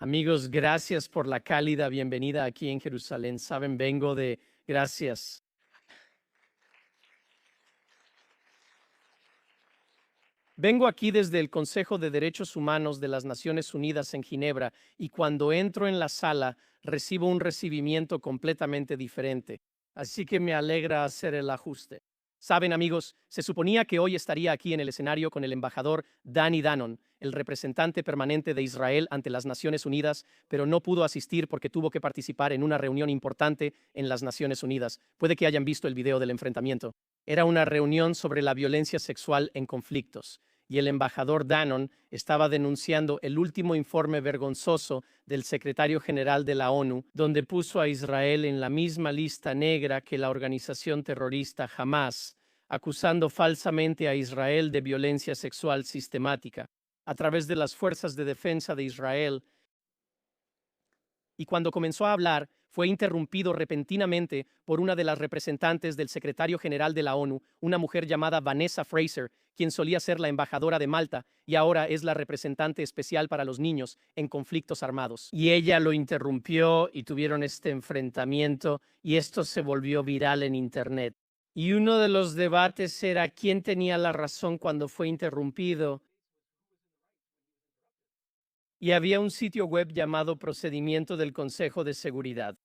Amigos, gracias por la cálida bienvenida aquí en Jerusalén. Saben, vengo de gracias. Vengo aquí desde el Consejo de Derechos Humanos de las Naciones Unidas en Ginebra y cuando entro en la sala recibo un recibimiento completamente diferente. Así que me alegra hacer el ajuste. Saben, amigos, se suponía que hoy estaría aquí en el escenario con el embajador Danny Danon, el representante permanente de Israel ante las Naciones Unidas, pero no pudo asistir porque tuvo que participar en una reunión importante en las Naciones Unidas. Puede que hayan visto el video del enfrentamiento. Era una reunión sobre la violencia sexual en conflictos y el embajador Danon estaba denunciando el último informe vergonzoso del secretario general de la ONU, donde puso a Israel en la misma lista negra que la organización terrorista Hamas, acusando falsamente a Israel de violencia sexual sistemática a través de las fuerzas de defensa de Israel. Y cuando comenzó a hablar, fue interrumpido repentinamente por una de las representantes del secretario general de la ONU, una mujer llamada Vanessa Fraser, quien solía ser la embajadora de Malta y ahora es la representante especial para los niños en conflictos armados. Y ella lo interrumpió y tuvieron este enfrentamiento y esto se volvió viral en Internet. Y uno de los debates era quién tenía la razón cuando fue interrumpido. Y había un sitio web llamado Procedimiento del Consejo de Seguridad.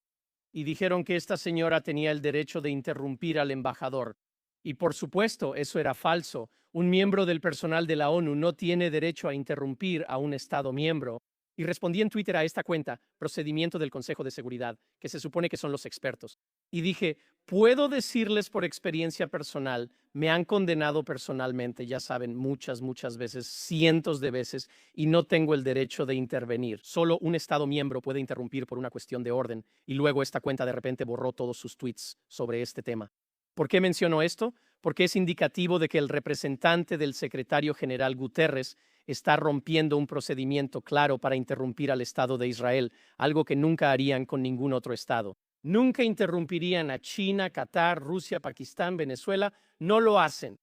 Y dijeron que esta señora tenía el derecho de interrumpir al embajador. Y por supuesto, eso era falso. Un miembro del personal de la ONU no tiene derecho a interrumpir a un Estado miembro. Y respondí en Twitter a esta cuenta, Procedimiento del Consejo de Seguridad, que se supone que son los expertos. Y dije, puedo decirles por experiencia personal, me han condenado personalmente, ya saben, muchas veces, cientos de veces, y no tengo el derecho de intervenir. Solo un Estado miembro puede interrumpir por una cuestión de orden, y luego esta cuenta de repente borró todos sus tweets sobre este tema. ¿Por qué menciono esto? Porque es indicativo de que el representante del secretario general Guterres está rompiendo un procedimiento claro para interrumpir al Estado de Israel, algo que nunca harían con ningún otro Estado. Nunca interrumpirían a China, Qatar, Rusia, Pakistán, Venezuela, no lo hacen.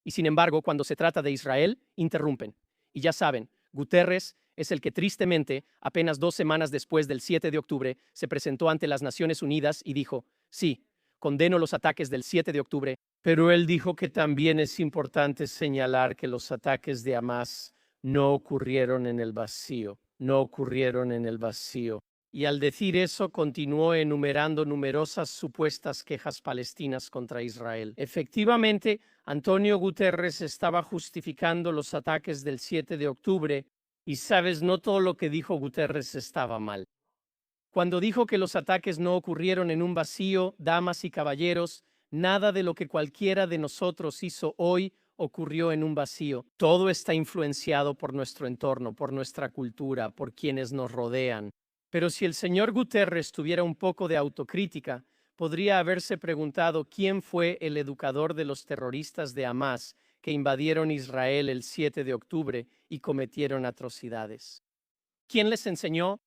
Y sin embargo, cuando se trata de Israel, interrumpen. Y ya saben, Guterres es el que tristemente, apenas 2 semanas después del 7 de octubre, se presentó ante las Naciones Unidas y dijo, sí, condeno los ataques del 7 de octubre, pero él dijo que también es importante señalar que los ataques de Hamas no ocurrieron en el vacío, no ocurrieron en el vacío. Y al decir eso, continuó enumerando numerosas supuestas quejas palestinas contra Israel. Efectivamente, Antonio Guterres estaba justificando los ataques del 7 de octubre, y sabes, no todo lo que dijo Guterres estaba mal. Cuando dijo que los ataques no ocurrieron en un vacío, damas y caballeros, nada de lo que cualquiera de nosotros hizo hoy ocurrió en un vacío. Todo está influenciado por nuestro entorno, por nuestra cultura, por quienes nos rodean. Pero si el señor Guterres tuviera un poco de autocrítica, podría haberse preguntado quién fue el educador de los terroristas de Hamas que invadieron Israel el 7 de octubre y cometieron atrocidades. ¿Quién les enseñó?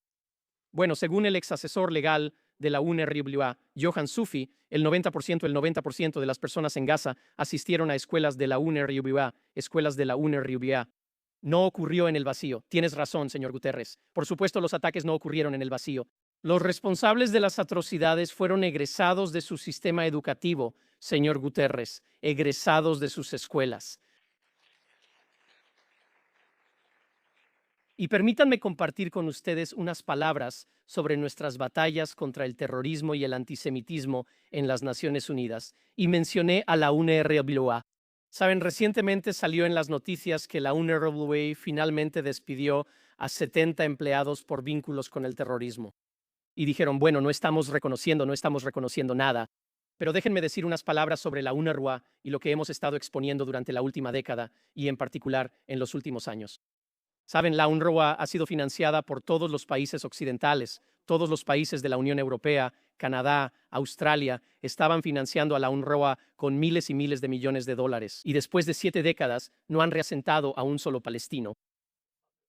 Bueno, según el ex asesor legal de la UNRWA, Johan Sufi, el 90% de las personas en Gaza asistieron a escuelas de la UNRWA, escuelas de la UNRWA. No ocurrió en el vacío. Tienes razón, señor Guterres. Por supuesto, los ataques no ocurrieron en el vacío. Los responsables de las atrocidades fueron egresados de su sistema educativo, señor Guterres, egresados de sus escuelas. Y permítanme compartir con ustedes unas palabras sobre nuestras batallas contra el terrorismo y el antisemitismo en las Naciones Unidas. Y mencioné a la UNRWA. Saben, recientemente salió en las noticias que la UNRWA finalmente despidió a 70 empleados por vínculos con el terrorismo. Y dijeron, bueno, no estamos reconociendo nada. Pero déjenme decir unas palabras sobre la UNRWA y lo que hemos estado exponiendo durante la última década y en particular en los últimos años. Saben, la UNRWA ha sido financiada por todos los países occidentales. Todos los países de la Unión Europea, Canadá, Australia, estaban financiando a la UNRWA con miles y miles de millones de dólares. Y después de 7 décadas, no han reasentado a un solo palestino.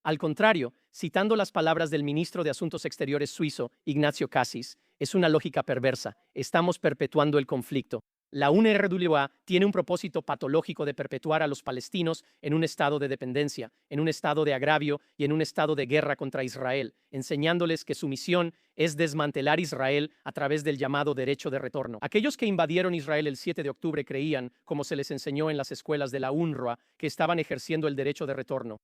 Al contrario, citando las palabras del ministro de Asuntos Exteriores suizo, Ignacio Cassis, es una lógica perversa. Estamos perpetuando el conflicto. La UNRWA tiene un propósito patológico de perpetuar a los palestinos en un estado de dependencia, en un estado de agravio y en un estado de guerra contra Israel, enseñándoles que su misión es desmantelar Israel a través del llamado derecho de retorno. Aquellos que invadieron Israel el 7 de octubre creían, como se les enseñó en las escuelas de la UNRWA, que estaban ejerciendo el derecho de retorno.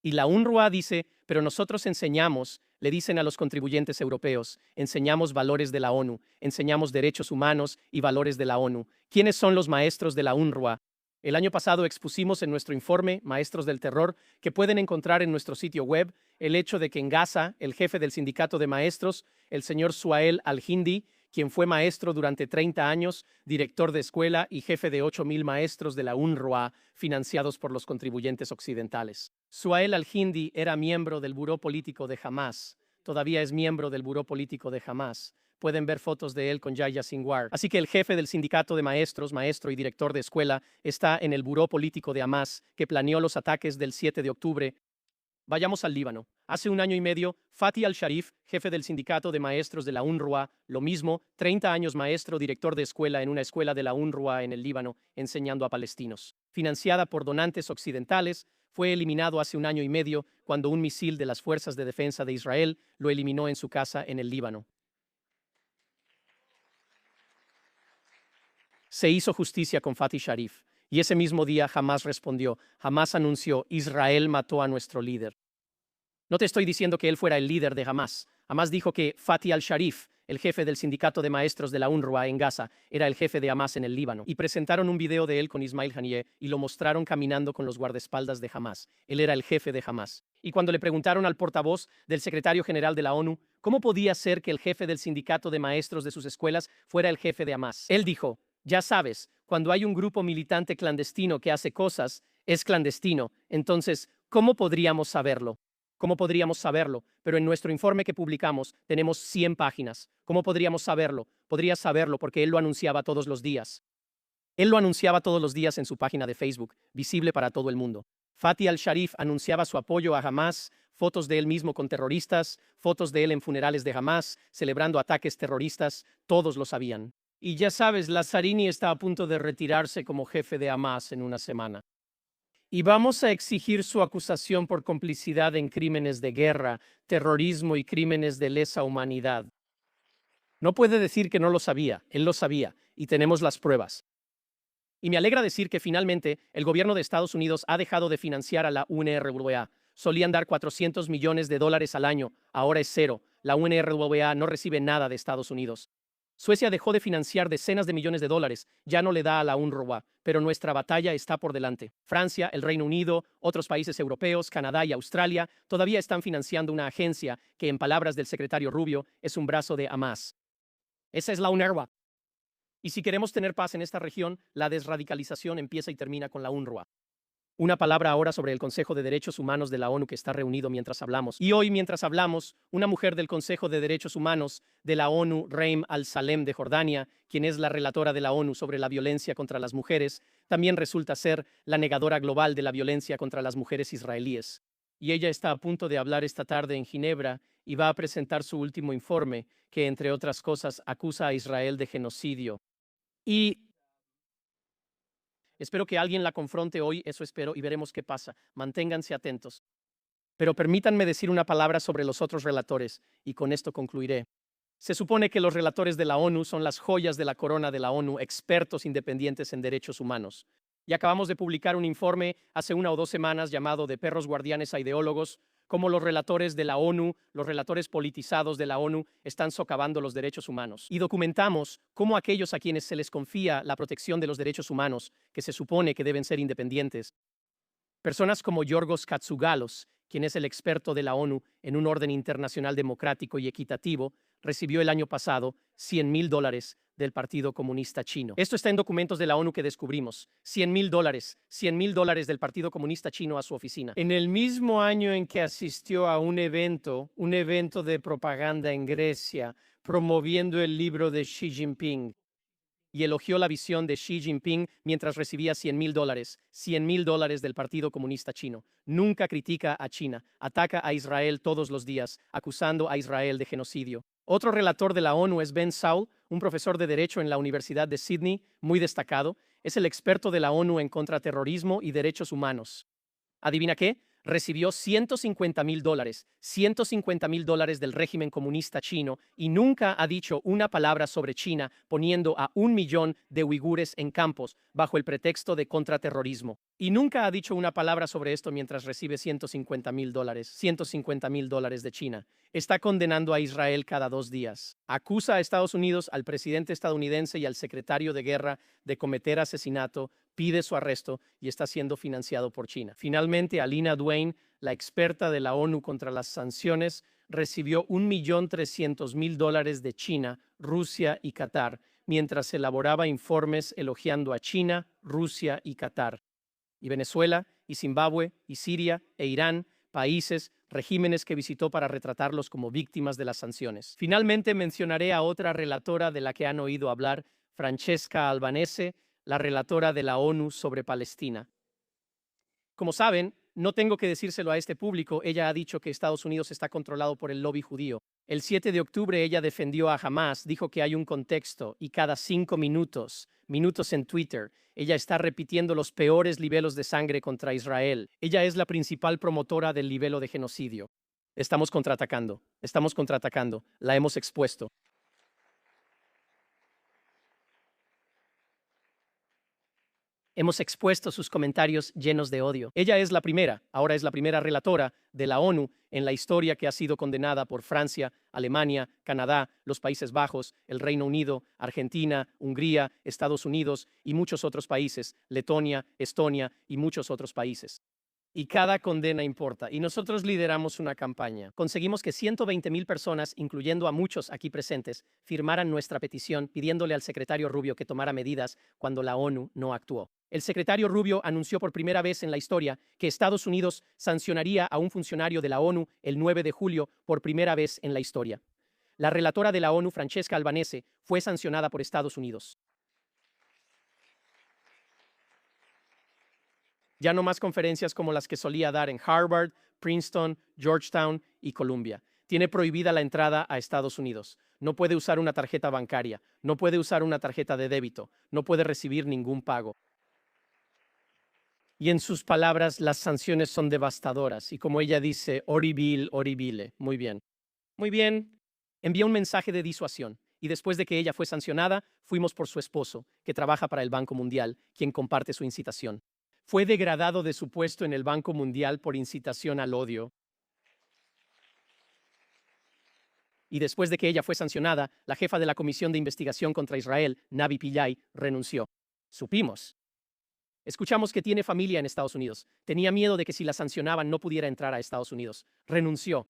Y la UNRWA dice, pero nosotros enseñamos, le dicen a los contribuyentes europeos, enseñamos valores de la ONU, enseñamos derechos humanos y valores de la ONU. ¿Quiénes son los maestros de la UNRWA? El año pasado expusimos en nuestro informe, Maestros del Terror, que pueden encontrar en nuestro sitio web, el hecho de que en Gaza, el jefe del sindicato de maestros, el señor Suhail al-Hindi, quien fue maestro durante 30 años, director de escuela y jefe de 8,000 maestros de la UNRWA, financiados por los contribuyentes occidentales. Suhail al-Hindi era miembro del buró político de Hamás. Todavía es miembro del buró político de Hamás. Pueden ver fotos de él con Yahya Sinwar. Así que el jefe del sindicato de maestros, maestro y director de escuela, está en el buró político de Hamás, que planeó los ataques del 7 de octubre. Vayamos al Líbano. Hace un año y medio, Fatih al-Sharif, jefe del sindicato de maestros de la UNRWA, lo mismo, 30 años maestro, director de escuela en una escuela de la UNRWA en el Líbano, enseñando a palestinos. Financiada por donantes occidentales, fue eliminado hace un año y medio cuando un misil de las Fuerzas de Defensa de Israel lo eliminó en su casa en el Líbano. Se hizo justicia con Fatih Sharif, y ese mismo día Hamás respondió, Hamás anunció, Israel mató a nuestro líder. No te estoy diciendo que él fuera el líder de Hamás. Hamás dijo que Fatih al-Sharif, el jefe del sindicato de maestros de la UNRWA en Gaza, era el jefe de Hamás en el Líbano. Y presentaron un video de él con Ismail Haniyeh y lo mostraron caminando con los guardaespaldas de Hamás. Él era el jefe de Hamás. Y cuando le preguntaron al portavoz del secretario general de la ONU, ¿cómo podía ser que el jefe del sindicato de maestros de sus escuelas fuera el jefe de Hamás? Él dijo, ya sabes, cuando hay un grupo militante clandestino que hace cosas, es clandestino. Entonces, ¿cómo podríamos saberlo? ¿Cómo podríamos saberlo? Pero en nuestro informe que publicamos tenemos 100 páginas. ¿Cómo podríamos saberlo? Podrías saberlo porque él lo anunciaba todos los días. Él lo anunciaba todos los días en su página de Facebook, visible para todo el mundo. Fatih al-Sharif anunciaba su apoyo a Hamás, fotos de él mismo con terroristas, fotos de él en funerales de Hamás, celebrando ataques terroristas, todos lo sabían. Y ya sabes, Lazzarini está a punto de retirarse como jefe de Hamás en una semana. Y vamos a exigir su acusación por complicidad en crímenes de guerra, terrorismo y crímenes de lesa humanidad. No puede decir que no lo sabía, él lo sabía, y tenemos las pruebas. Y me alegra decir que finalmente el gobierno de Estados Unidos ha dejado de financiar a la UNRWA. Solían dar $400 millones al año, ahora es cero. La UNRWA no recibe nada de Estados Unidos. Suecia dejó de financiar decenas de millones de dólares, ya no le da a la UNRWA, pero nuestra batalla está por delante. Francia, el Reino Unido, otros países europeos, Canadá y Australia todavía están financiando una agencia que, en palabras del secretario Rubio, es un brazo de Hamás. Esa es la UNRWA. Y si queremos tener paz en esta región, la desradicalización empieza y termina con la UNRWA. Una palabra ahora sobre el Consejo de Derechos Humanos de la ONU que está reunido mientras hablamos. Y hoy, mientras hablamos, una mujer del Consejo de Derechos Humanos de la ONU, Reem al-Salem de Jordania, quien es la relatora de la ONU sobre la violencia contra las mujeres, también resulta ser la negadora global de la violencia contra las mujeres israelíes. Y ella está a punto de hablar esta tarde en Ginebra y va a presentar su último informe, que, entre otras cosas, acusa a Israel de genocidio. Y espero que alguien la confronte hoy, eso espero, y veremos qué pasa. Manténganse atentos. Pero permítanme decir una palabra sobre los otros relatores, y con esto concluiré. Se supone que los relatores de la ONU son las joyas de la corona de la ONU, expertos independientes en derechos humanos. Y acabamos de publicar un informe hace 1 o 2 semanas llamado De perros guardianes a ideólogos, cómo los relatores de la ONU, los relatores politizados de la ONU, están socavando los derechos humanos. Y documentamos cómo aquellos a quienes se les confía la protección de los derechos humanos, que se supone que deben ser independientes, personas como Yorgos Katsugalos, quien es el experto de la ONU en un orden internacional democrático y equitativo, recibió el año pasado $100,000 del Partido Comunista Chino. Esto está en documentos de la ONU que descubrimos. $100,000 del Partido Comunista Chino a su oficina. En el mismo año en que asistió a un evento de propaganda en Grecia, promoviendo el libro de Xi Jinping, y elogió la visión de Xi Jinping mientras recibía $100,000 del Partido Comunista Chino. Nunca critica a China, ataca a Israel todos los días, acusando a Israel de genocidio. Otro relator de la ONU es Ben Saul, un profesor de Derecho en la Universidad de Sydney, muy destacado. Es el experto de la ONU en contraterrorismo y derechos humanos. ¿Adivina qué? Recibió $150,000, $150,000 del régimen comunista chino y nunca ha dicho una palabra sobre China, poniendo a 1 millón de uigures en campos bajo el pretexto de contraterrorismo. Y nunca ha dicho una palabra sobre esto mientras recibe $150,000 de China. Está condenando a Israel cada 2 días. Acusa a Estados Unidos, al presidente estadounidense y al secretario de guerra de cometer asesinato, pide su arresto y está siendo financiado por China. Finalmente, Alina Duane, la experta de la ONU contra las sanciones, recibió $1,300,000 de China, Rusia y Qatar, mientras elaboraba informes elogiando a China, Rusia y Qatar. Y Venezuela, y Zimbabue, y Siria, e Irán, países, regímenes que visitó para retratarlos como víctimas de las sanciones. Finalmente mencionaré a otra relatora de la que han oído hablar, Francesca Albanese, la relatora de la ONU sobre Palestina. Como saben, no tengo que decírselo a este público, ella ha dicho que Estados Unidos está controlado por el lobby judío. El 7 de octubre ella defendió a Hamás, dijo que hay un contexto y cada 5 minutos en Twitter, ella está repitiendo los peores libelos de sangre contra Israel. Ella es la principal promotora del libelo de genocidio. Estamos contraatacando, la hemos expuesto. Hemos expuesto sus comentarios llenos de odio. Ella es ahora es la primera relatora de la ONU en la historia que ha sido condenada por Francia, Alemania, Canadá, los Países Bajos, el Reino Unido, Argentina, Hungría, Estados Unidos y muchos otros países, Letonia, Estonia y muchos otros países. Y cada condena importa. Y nosotros lideramos una campaña. Conseguimos que 120,000 personas, incluyendo a muchos aquí presentes, firmaran nuestra petición pidiéndole al secretario Rubio que tomara medidas cuando la ONU no actuó. El secretario Rubio anunció por primera vez en la historia que Estados Unidos sancionaría a un funcionario de la ONU el 9 de julio por primera vez en la historia. La relatora de la ONU, Francesca Albanese, fue sancionada por Estados Unidos. Ya no más conferencias como las que solía dar en Harvard, Princeton, Georgetown y Columbia. Tiene prohibida la entrada a Estados Unidos. No puede usar una tarjeta bancaria, no puede usar una tarjeta de débito, no puede recibir ningún pago. Y en sus palabras, las sanciones son devastadoras. Y como ella dice, horrible, horrible. Muy bien. Muy bien. Envió un mensaje de disuasión. Y después de que ella fue sancionada, fuimos por su esposo, que trabaja para el Banco Mundial, quien comparte su incitación. Fue degradado de su puesto en el Banco Mundial por incitación al odio. Y después de que ella fue sancionada, la jefa de la Comisión de Investigación contra Israel, Navi Pillay, renunció. Supimos. Escuchamos que tiene familia en Estados Unidos. Tenía miedo de que si la sancionaban no pudiera entrar a Estados Unidos. Renunció.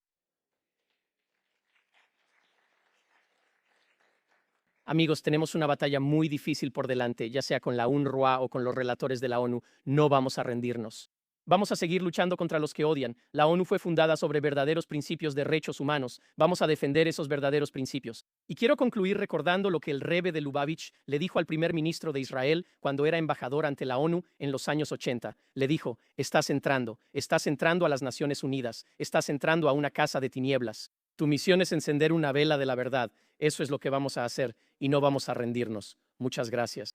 Amigos, tenemos una batalla muy difícil por delante, ya sea con la UNRWA o con los relatores de la ONU. No vamos a rendirnos. Vamos a seguir luchando contra los que odian. La ONU fue fundada sobre verdaderos principios de derechos humanos. Vamos a defender esos verdaderos principios. Y quiero concluir recordando lo que el Rebbe de Lubavitch le dijo al primer ministro de Israel cuando era embajador ante la ONU en los años 80. Le dijo, estás entrando a las Naciones Unidas, estás entrando a una casa de tinieblas. Tu misión es encender una vela de la verdad. Eso es lo que vamos a hacer y no vamos a rendirnos. Muchas gracias.